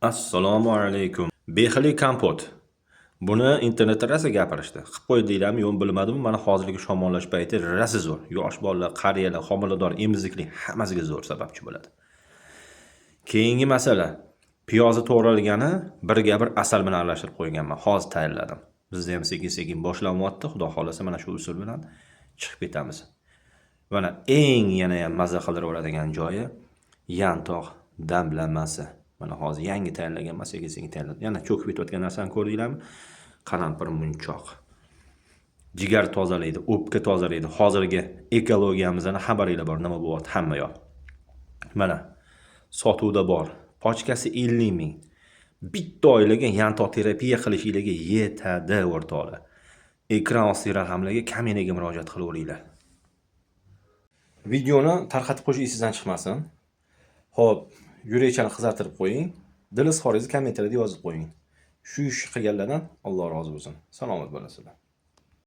Assalomu alaykum. Behili kompot. Buni internetda rosa gapirishdi. Qilib qo'ydinglarmi, yo'q bilmadim. Mana hozirgi shamollash payti rosa zo'r. Yosh bolalar, qariyalar, homilador, emizikli hammasiga zo'r sababchi bo'ladi. Keyingi masala. Piyozni to'g'ralgani birga bir asal bilan aralashtirib qo'yganman. Hozir tayyorladim. Bizda ham sekin-sekin boshlanyapti. Xudo xolasa mana shu usul bilan chiqib ketamiz. Mana eng yana ham mazza qildiradigan joyi yantoq damlamasi. Mana hozir yangi tayyorlaganman, sekin-sekin tayyorladim. Yana cho'kib ketayotgan narsani ko'rdinglarmi? Qalampir munchoq. Jigar tozalaydi, o'pka tozalaydi. Hozirgi ekologiyamizdan xabaringlar bor, nima bo'lyapti hamma yoq. Mana sotuvda bor. Pochkasi 50 ming. Bitta oilaga yantoq terapiya qilishinglarga yetadi o'rtoqlar. Ekran osti raqamlarga kaminaga murojaat qilaveringlar. Videoni tarqatib qo'yish esingizdan chiqmasin. Xo'p, yurakchani qizartirib qo'ying. Dil izhoringizni kommentariyada yozib qo'ying. Shu ishni qilganlardan Alloh rozi bo'lsin. Salomat bo'lasizlar.